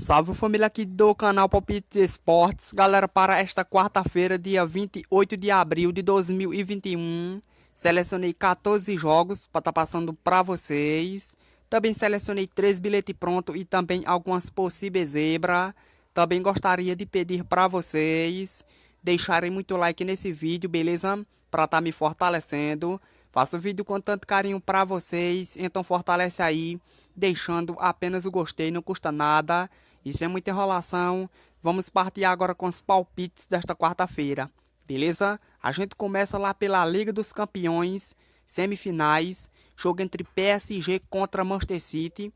Salve família aqui do canal Palpite Esportes, galera, para esta quarta-feira, dia 28 de abril de 2021, selecionei 14 jogos para estar passando para vocês, também selecionei 3 bilhetes prontos e também algumas possíveis zebras, também gostaria de pedir para vocês deixarem muito like nesse vídeo, beleza? Para estar me fortalecendo. Faço vídeo com tanto carinho para vocês, então fortalece aí, deixando apenas o gostei, não custa nada. E sem muita enrolação, vamos partir agora com os palpites desta quarta-feira, beleza? A gente começa lá pela Liga dos Campeões, semifinais, jogo entre PSG contra Manchester City.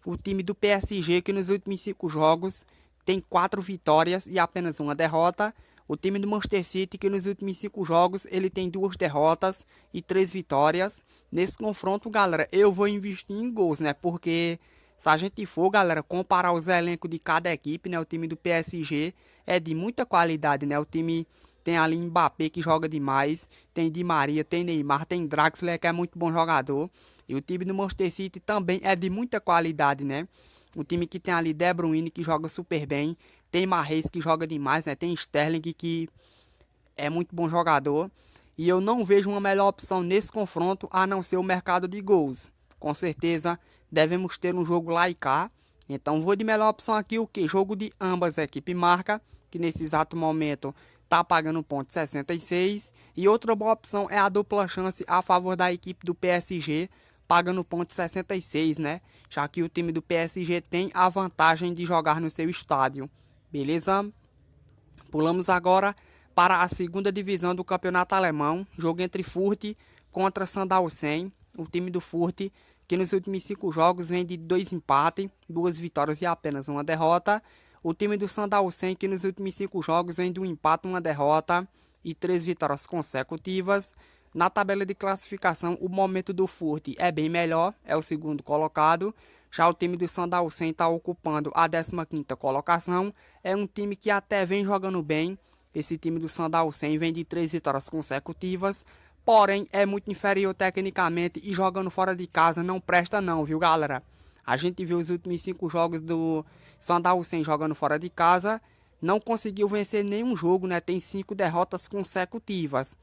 O time do PSG, que nos últimos 5 jogos tem 4 vitórias e apenas uma derrota. O time do Manchester City, que nos últimos 5 jogos ele tem 2 derrotas e 3 vitórias. Nesse confronto, galera, eu vou investir em gols, né? Porque se a gente for, galera, comparar os elencos de cada equipe, né? O time do PSG é de muita qualidade, né? O time tem ali Mbappé, que joga demais, tem Di Maria, tem Neymar, tem Draxler, que é muito bom jogador. E o time do Manchester City também é de muita qualidade, né? O time que tem ali De Bruyne, que joga super bem, tem Mahrez, que joga demais, né? Tem Sterling, que é muito bom jogador. E eu não vejo uma melhor opção nesse confronto a não ser o mercado de gols. Com certeza devemos ter um jogo lá e cá. Então vou de melhor opção aqui o que? Jogo de ambas equipes marca, que nesse exato momento tá pagando 1,66. E outra boa opção é a dupla chance a favor da equipe do PSG, pagando 1,66, né? Já que o time do PSG tem a vantagem de jogar no seu estádio. Beleza? Pulamos agora para a segunda divisão do campeonato alemão, jogo entre Fürth contra Sandhausen. O time do Fürth, que nos últimos 5 jogos vem de 2 empates, 2 vitórias e apenas uma derrota. O time do Sandhausen, que nos últimos 5 jogos vem de um empate, uma derrota e 3 vitórias consecutivas. Na tabela de classificação, o momento do Fürth é bem melhor, é o segundo colocado. Já o time do Sandhausen está ocupando a 15ª colocação. É um time que até vem jogando bem. Esse time do Sandhausen vem de 3 vitórias consecutivas. Porém, é muito inferior tecnicamente e jogando fora de casa não presta não, viu, galera? A gente viu os últimos 5 jogos do Sandhausen jogando fora de casa. Não conseguiu vencer nenhum jogo, né? Tem 5 derrotas consecutivas.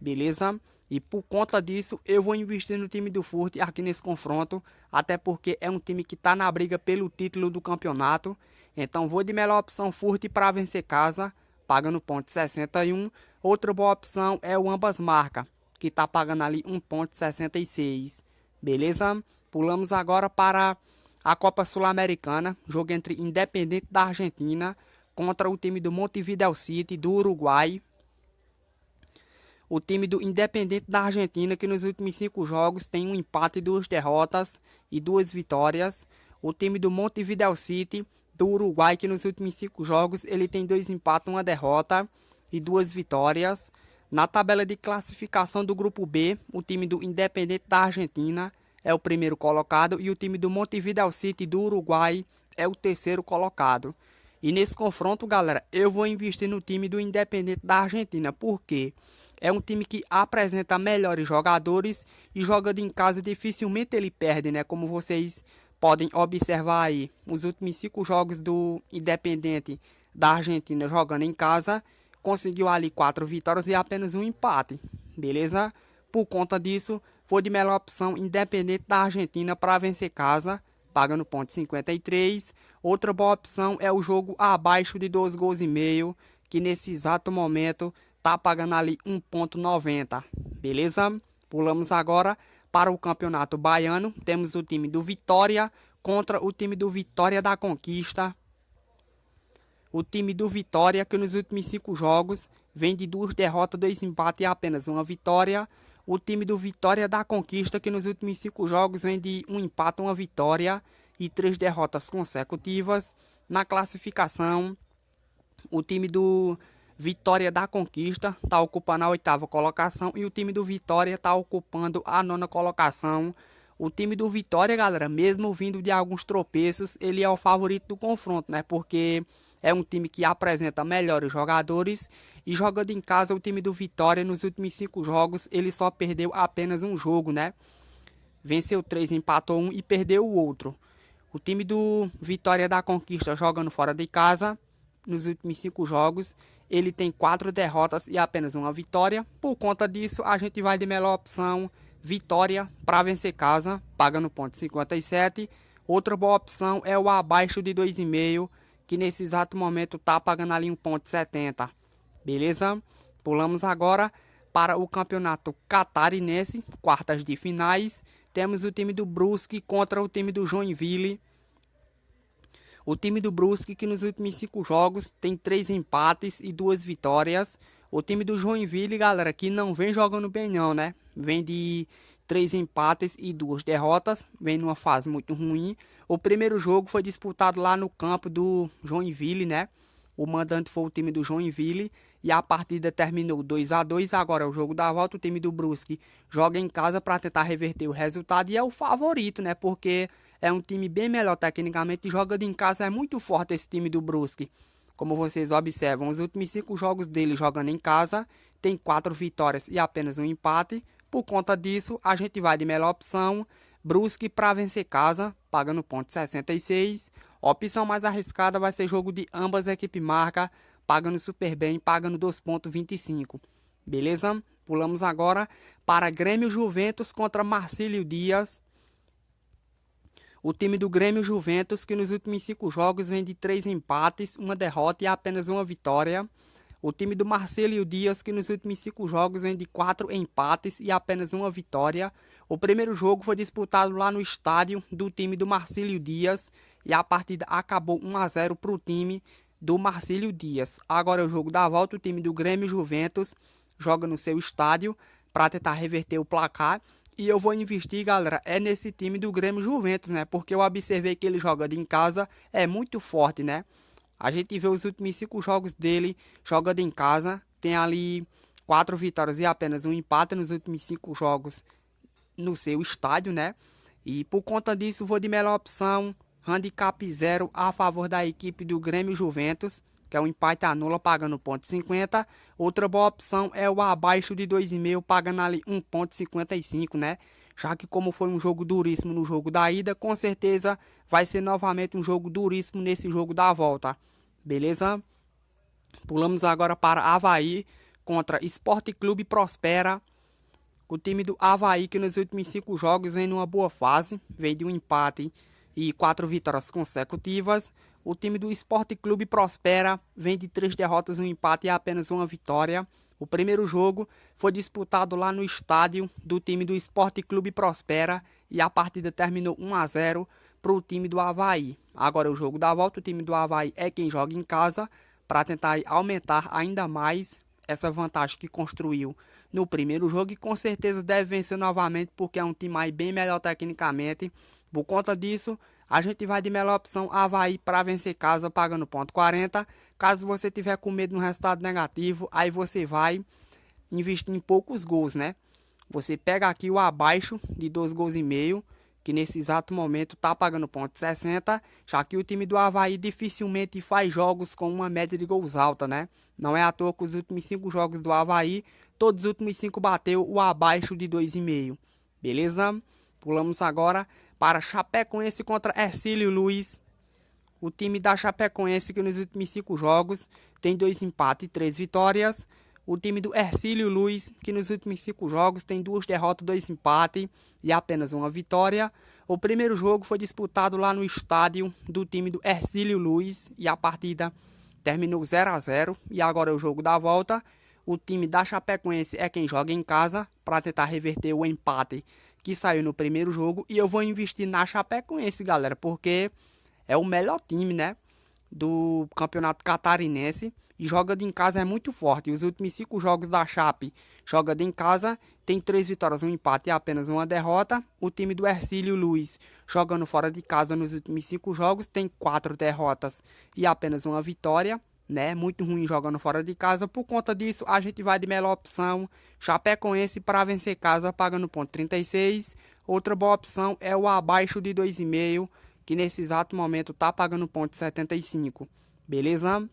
Beleza? E por conta disso, eu vou investir no time do Fürth aqui nesse confronto, até porque é um time que está na briga pelo título do campeonato. Então vou de melhor opção Fürth para vencer casa, pagando 1,61. Outra boa opção é o ambas marca, que está pagando ali 1,66. Beleza? Pulamos agora para a Copa Sul-Americana, jogo entre Independente da Argentina contra o time do Montevideo City do Uruguai. O time do Independente da Argentina, que nos últimos 5 jogos tem um empate, 2 derrotas e 2 vitórias. O time do Montevideo City do Uruguai, que nos últimos 5 jogos ele tem 2 empates, 1 derrota e 2 vitórias. Na tabela de classificação do grupo B, o time do Independente da Argentina é o primeiro colocado e o time do Montevideo City do Uruguai é o terceiro colocado. E nesse confronto, galera, eu vou investir no time do Independente da Argentina, porque é um time que apresenta melhores jogadores e jogando em casa dificilmente ele perde, né? Como vocês podem observar aí, os últimos 5 jogos do Independente da Argentina jogando em casa, conseguiu ali 4 vitórias e apenas um empate, beleza? Por conta disso, vou de melhor opção Independente da Argentina para vencer casa, pagando 0,53. Outra boa opção é o jogo abaixo de 2 gols e meio, que nesse exato momento tá pagando ali 1,90. Beleza? Pulamos agora para o Campeonato Baiano. Temos o time do Vitória contra o time do Vitória da Conquista. O time do Vitória, que nos últimos 5 jogos vem de 2 derrotas, 2 empates e apenas uma vitória. O time do Vitória da Conquista, que nos últimos 5 jogos vem de 1 empate, 1 vitória e 3 derrotas consecutivas. Na classificação, o time do Vitória da Conquista está ocupando a 8ª colocação e o time do Vitória está ocupando a 9ª colocação. O time do Vitória, galera, mesmo vindo de alguns tropeços, ele é o favorito do confronto, né? Porque é um time que apresenta melhores jogadores e jogando em casa o time do Vitória nos últimos 5 jogos, ele só perdeu apenas um jogo, né? Venceu 3, empatou 1 e perdeu o outro. O O time do Vitória da Conquista jogando fora de casa, nos últimos 5 jogos, ele tem 4 derrotas e apenas uma vitória. Por conta disso, a gente vai de melhor opção Vitória para vencer casa, pagando ponto 57. Outra boa opção é o abaixo de 2,5, que nesse exato momento tá pagando ali 1,70. Beleza? Pulamos agora para o campeonato catarinense, quartas de finais. Temos o time do Brusque contra o time do Joinville. O time do Brusque, que nos últimos 5 jogos tem 3 empates e 2 vitórias. O time do Joinville, galera, que não vem jogando bem não, né? Vem de 3 empates e 2 derrotas. Vem numa fase muito ruim. O primeiro jogo foi disputado lá no campo do Joinville, né? O mandante foi o time do Joinville. E a partida terminou 2-2. Agora é o jogo da volta. O time do Brusque joga em casa para tentar reverter o resultado. E é o favorito, né? Porque é um time bem melhor tecnicamente e joga em casa. É muito forte esse time do Brusque. Como vocês observam, os últimos 5 jogos dele jogando em casa, tem 4 vitórias e apenas um empate. Por conta disso, a gente vai de melhor opção, Brusque para vencer casa, pagando ponto 66. A opção mais arriscada vai ser jogo de ambas equipes marca, pagando super bem, pagando 2,25. Beleza? Pulamos agora para Grêmio Juventus contra Marcílio Dias. O time do Grêmio Juventus, que nos últimos 5 jogos vem de 3 empates, uma derrota e apenas uma vitória. O time do Marcílio Dias, que nos últimos 5 jogos vem de 4 empates e apenas uma vitória. O primeiro jogo foi disputado lá no estádio do time do Marcílio Dias e a partida acabou 1-0 para o time do Marcílio Dias. Agora é o jogo da volta, o time do Grêmio Juventus joga no seu estádio para tentar reverter o placar. E eu vou investir, galera, é nesse time do Grêmio Juventus, né? Porque eu observei que ele joga em casa, é muito forte, né? A gente vê os últimos 5 jogos dele jogando em casa. Tem ali 4 vitórias e apenas um empate nos últimos 5 jogos no seu estádio, né? E por conta disso, vou de melhor opção, handicap 0 a favor da equipe do Grêmio Juventus, que é um empate anula pagando 1,50. Outra boa opção é o abaixo de 2,5 pagando ali 1,55, né? Já que como foi um jogo duríssimo no jogo da ida, com certeza vai ser novamente um jogo duríssimo nesse jogo da volta. Beleza? Pulamos agora para Avaí contra Sport Clube Prospera. O time do Avaí, que nos últimos 5 jogos vem numa boa fase, vem de um empate e 4 vitórias consecutivas. O time do Sport Clube Prospera vem de 3 derrotas, um empate e apenas uma vitória. O primeiro jogo foi disputado lá no estádio do time do Sport Clube Prospera e a partida terminou 1-0 para o time do Avaí. Agora é o jogo da volta, o time do Avaí é quem joga em casa para tentar aumentar ainda mais essa vantagem que construiu no primeiro jogo e com certeza deve vencer novamente porque é um time aí bem melhor tecnicamente. Por conta disso, a gente vai de melhor opção Avaí para vencer casa pagando ponto 40. Caso você tiver com medo de um resultado negativo, aí você vai investir em poucos gols, né? Você pega aqui o abaixo de 2 gols e meio, que nesse exato momento tá pagando ponto 60, já que o time do Avaí dificilmente faz jogos com uma média de gols alta, né? Não é à toa que os últimos 5 jogos do Avaí, todos os últimos 5 bateu o abaixo de 2,5. Beleza? Pulamos agora para Chapecoense contra Hercílio Luz. O time da Chapecoense, que nos últimos 5 jogos tem 2 empates e 3 vitórias. O time do Hercílio Luz, que nos últimos 5 jogos tem 2 derrotas, 2 empates e apenas uma vitória. O primeiro jogo foi disputado lá no estádio do time do Hercílio Luz e a partida terminou 0-0. E agora é o jogo da volta. O time da Chapecoense é quem joga em casa para tentar reverter o empate que saiu no primeiro jogo. E eu vou investir na Chapecoense, galera, porque é o melhor time, né, do campeonato catarinense e joga em casa é muito forte. Os últimos 5 jogos da Chape joga em casa, tem 3 vitórias, um empate e apenas uma derrota. O time do Hercílio Luz jogando fora de casa nos últimos 5 jogos tem 4 derrotas e apenas uma vitória, né? Muito ruim jogando fora de casa. Por conta disso, a gente vai de melhor opção Chapecoense para vencer casa pagando ponto 36. Outra boa opção é o abaixo de 2,5, que nesse exato momento tá pagando ponto 75. Beleza?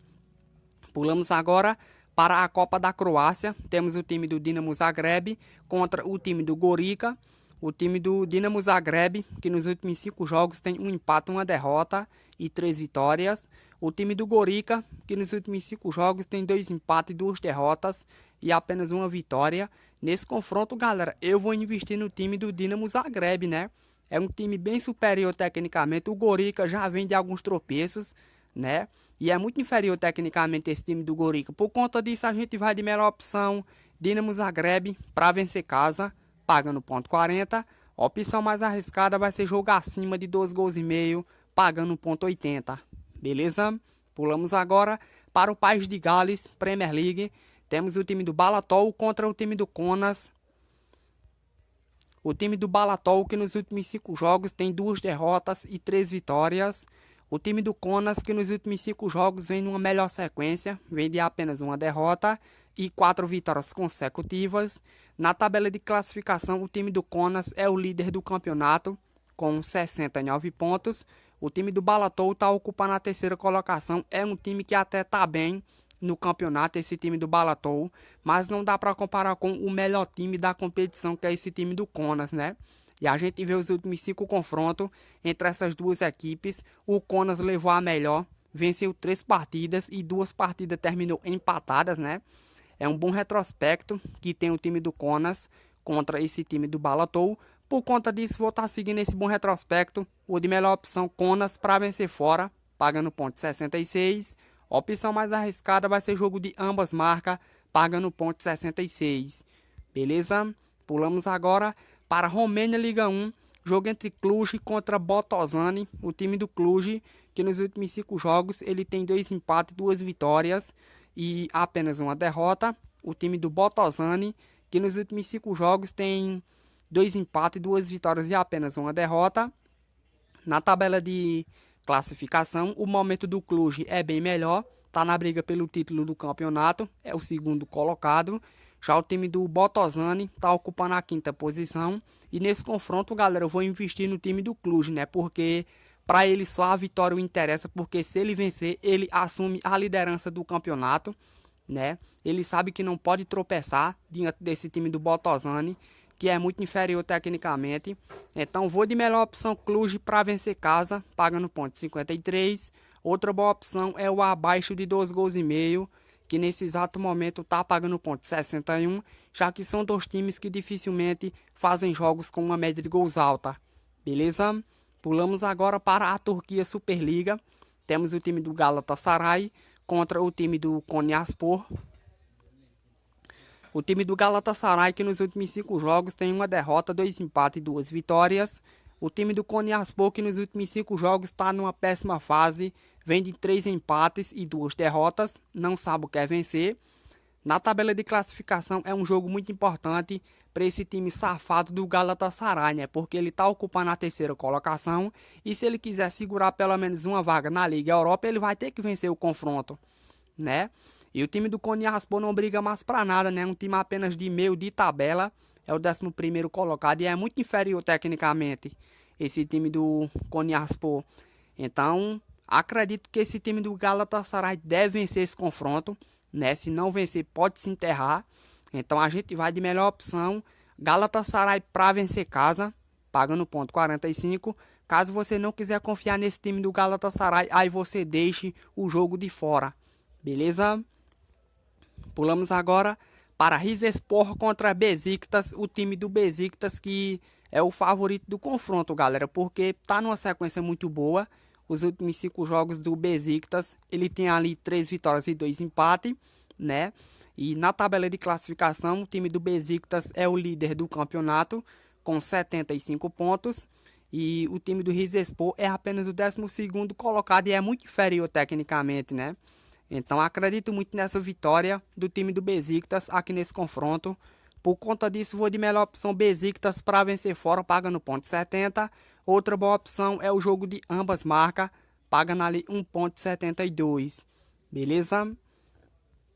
Pulamos agora para a Copa da Croácia. Temos o time do Dinamo Zagreb contra o time do Gorica. o time do Dinamo Zagreb, que nos últimos 5 jogos tem um empate, uma derrota e 3 vitórias. O time do Gorica, que nos últimos 5 jogos tem 2 empates e 2 derrotas e apenas uma vitória. Nesse confronto, galera, eu vou investir no time do Dinamo Zagreb, né? É um time bem superior tecnicamente. O Gorica já vem de alguns tropeços, né? E é muito inferior tecnicamente esse time do Gorica. Por conta disso, a gente vai de melhor opção Dinamo Zagreb para vencer casa, pagando ponto 40. A opção mais arriscada vai ser jogar acima de 2 gols e meio, pagando ponto 80. Beleza? Pulamos agora para o País de Gales, Premier League. Temos o time do Balatol contra o time do Kaunas. O time do Balatol, que nos últimos 5 jogos tem 2 derrotas e 3 vitórias. O time do Kaunas, que nos últimos 5 jogos vem numa melhor sequência, vem de apenas uma derrota e 4 vitórias consecutivas. Na tabela de classificação, o time do Kaunas é o líder do campeonato, com 69 pontos. O time do Balatol está ocupando a terceira colocação. É um time que até está bem no campeonato, esse time do Balatol, mas não dá para comparar com o melhor time da competição, que é esse time do Kaunas, né? E a gente vê os últimos 5 confrontos entre essas duas equipes. O Kaunas levou a melhor, venceu 3 partidas e 2 partidas terminou empatadas, né? É um bom retrospecto que tem o time do Kaunas contra esse time do Balatol. Por conta disso, vou estar seguindo esse bom retrospecto. O de melhor opção, Kaunas para vencer fora, pagando ponto 66. A opção mais arriscada vai ser jogo de ambas marcas, pagando ponto 66. Beleza? Pulamos agora para a Romênia Liga 1. Jogo entre Cluj contra Botoşani. O time do Cluj, que nos últimos 5 jogos ele tem 2 empates e 2 vitórias e apenas uma derrota. O time do Botoşani, que nos últimos 5 jogos tem 2 empates e 2 vitórias e apenas uma derrota. Na tabela de classificação, o momento do Cluj é bem melhor, está na briga pelo título do campeonato, é o segundo colocado. Já o time do Botoşani está ocupando a 5ª posição. E nesse confronto, galera, eu vou investir no time do Cluj, né? Porque para ele só a vitória interessa, porque se ele vencer, ele assume a liderança do campeonato, né? Ele sabe que não pode tropeçar diante desse time do Botoşani, que é muito inferior tecnicamente. Então vou de melhor opção Cluj para vencer casa, pagando ponto 53. Outra boa opção é o abaixo de 2 gols e meio, que nesse exato momento está pagando ponto 61, já que são 2 times que dificilmente fazem jogos com uma média de gols alta. Beleza? Pulamos agora para a Turquia Superliga. Temos o time do Galatasaray contra o time do Konyaspor. O time do Galatasaray, que nos últimos 5 jogos tem uma derrota, 2 empates e 2 vitórias. O time do Konyaspor, que nos últimos 5 jogos está numa péssima fase, vem de 3 empates e 2 derrotas, não sabe o que é vencer. Na tabela de classificação é um jogo muito importante para esse time safado do Galatasaray, né? Porque ele está ocupando a terceira colocação e se ele quiser segurar pelo menos uma vaga na Liga Europa, ele vai ter que vencer o confronto, né? E o time do Konyaspor não briga mais para nada, né? Um time apenas de meio de tabela, é o 11º colocado e é muito inferior tecnicamente esse time do Konyaspor. Então, acredito que esse time do Galatasaray deve vencer esse confronto, né? Se não vencer, pode se enterrar. Então a gente vai de melhor opção Galatasaray para vencer casa, pagando ponto 45. Caso você não quiser confiar nesse time do Galatasaray, aí você deixe o jogo de fora. Beleza? Pulamos agora para Rizespor contra Besiktas, o time do Besiktas que é o favorito do confronto, galera, porque tá numa sequência muito boa. Os últimos 5 jogos do Besiktas, ele tem ali 3 vitórias e 2 empates, né? E na tabela de classificação, o time do Besiktas é o líder do campeonato com 75 pontos. E o time do Rizespor é apenas o 12º colocado e é muito inferior tecnicamente, né? Então acredito muito nessa vitória do time do Besiktas aqui nesse confronto. Por conta disso, vou de melhor opção Besiktas para vencer fora, pagando ponto 70. Outra boa opção é o jogo de ambas marcas, pagando ali 1,72. Beleza?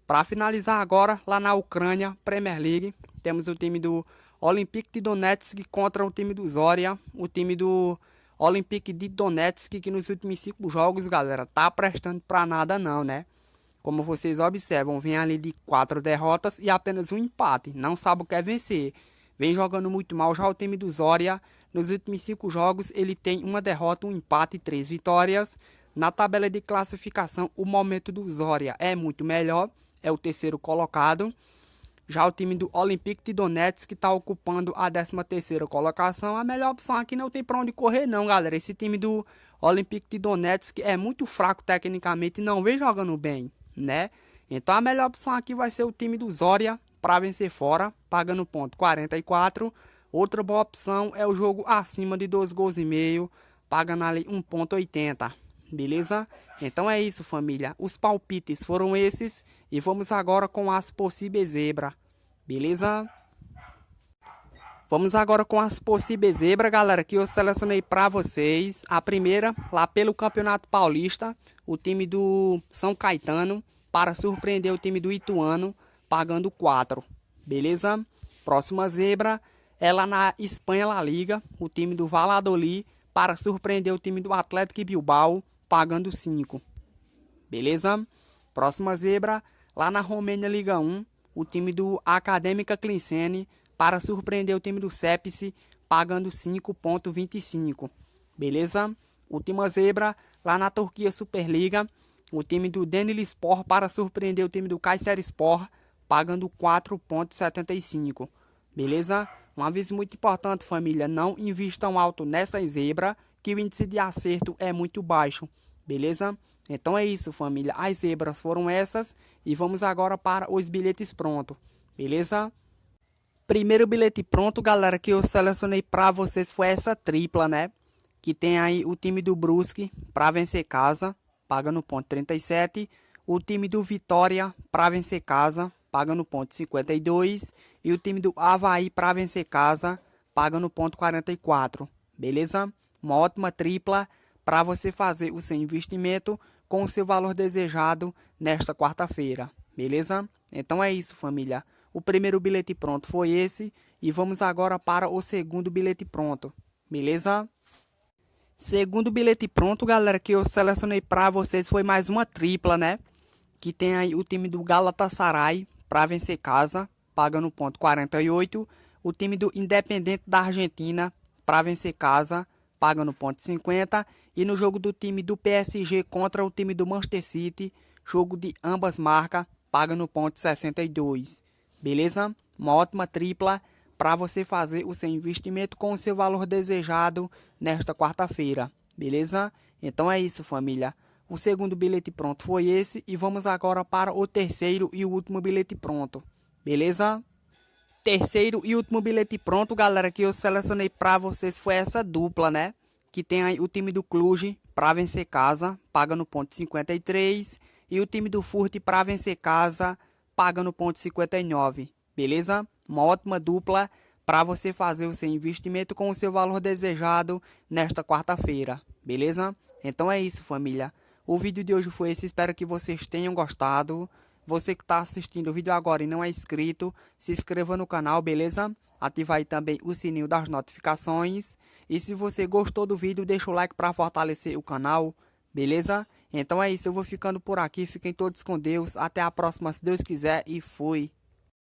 Para finalizar agora, lá na Ucrânia, Premier League, temos o time do Olympique de Donetsk contra o time do Zorya. O time do Olympique de Donetsk, que nos últimos 5 jogos, galera, tá prestando para nada não, né? Como vocês observam, vem ali de 4 derrotas e apenas um empate. Não sabe o que é vencer. vem jogando muito mal. Já o time do Zória, nos últimos 5 jogos, ele tem uma derrota, um empate e 3 vitórias. Na tabela de classificação, o momento do Zória é muito melhor, é o terceiro colocado. Já o time do Olympique de Donetsk, que está ocupando a 13ª colocação, a melhor opção aqui não tem para onde correr não, galera. Esse time do Olympique de Donetsk é muito fraco tecnicamente e não vem jogando bem, né? Então a melhor opção aqui vai ser o time do Zória para vencer fora, pagando ponto 44. Outra boa opção é o jogo acima de 2 gols e meio, pagando ali 1,80. Beleza? Então é isso, família. Os palpites foram esses e vamos agora com as possíveis zebras. Beleza? Vamos agora com as possíveis zebras, galera, que eu selecionei para vocês. A primeira, lá pelo Campeonato Paulista, o time do São Caetano para surpreender o time do Ituano, pagando 4. Beleza? Próxima zebra é lá na Espanha La Liga, o time do Valladolid para surpreender o time do Atlético Bilbao, pagando 5. Beleza? Próxima zebra, lá na Romênia Liga 1, o time do Acadêmica Clincene para surpreender o time do Sepsi, pagando 5,25. Beleza? Última zebra, lá na Turquia Superliga, o time do Denizlispor para surpreender o time do Kayserispor, pagando 4,75. Beleza? Um aviso muito importante, família, não invistam alto nessa zebra, que o índice de acerto é muito baixo, beleza? Então é isso, família, as zebras foram essas e vamos agora para os bilhetes prontos, beleza? Primeiro bilhete pronto, galera, que eu selecionei para vocês foi essa tripla, né? Que tem aí o time do Brusque para vencer casa, pagando ponto 37, o time do Vitória para vencer casa, pagando ponto 52, e o time do Avaí para vencer casa, pagando ponto 44, beleza? Uma ótima tripla para você fazer o seu investimento com o seu valor desejado nesta quarta-feira, beleza? Então é isso, família. O primeiro bilhete pronto foi esse e vamos agora para o segundo bilhete pronto, beleza? Segundo bilhete pronto, galera, que eu selecionei para vocês foi mais uma tripla, né? Que tem aí o time do Galatasaray para vencer casa, pagando ponto 48, o time do Independente da Argentina para vencer casa, pagando ponto 50, e no jogo do time do PSG contra o time do Manchester City, jogo de ambas marcas, pagando ponto 62. Beleza? Uma ótima tripla para você fazer o seu investimento com o seu valor desejado nesta quarta-feira. Beleza? Então é isso, família. O segundo bilhete pronto foi esse e vamos agora para o terceiro e o último bilhete pronto. Beleza? Terceiro e último bilhete pronto, galera, que eu selecionei para vocês foi essa dupla, né? Que tem aí o time do Cluj para vencer casa, pagando ponto 53, e o time do Furt para vencer casa, pagando ponto 59. Beleza? Uma ótima dupla para você fazer o seu investimento com o seu valor desejado nesta quarta-feira. Beleza? Então é isso, família. O vídeo de hoje foi esse, espero que vocês tenham gostado. Você que está assistindo o vídeo agora e não é inscrito, se inscreva no canal, beleza? Ative aí também o sininho das notificações. E se você gostou do vídeo, deixa o like para fortalecer o canal, beleza? Então é isso, eu vou ficando por aqui, fiquem todos com Deus. Até a próxima, se Deus quiser, e fui.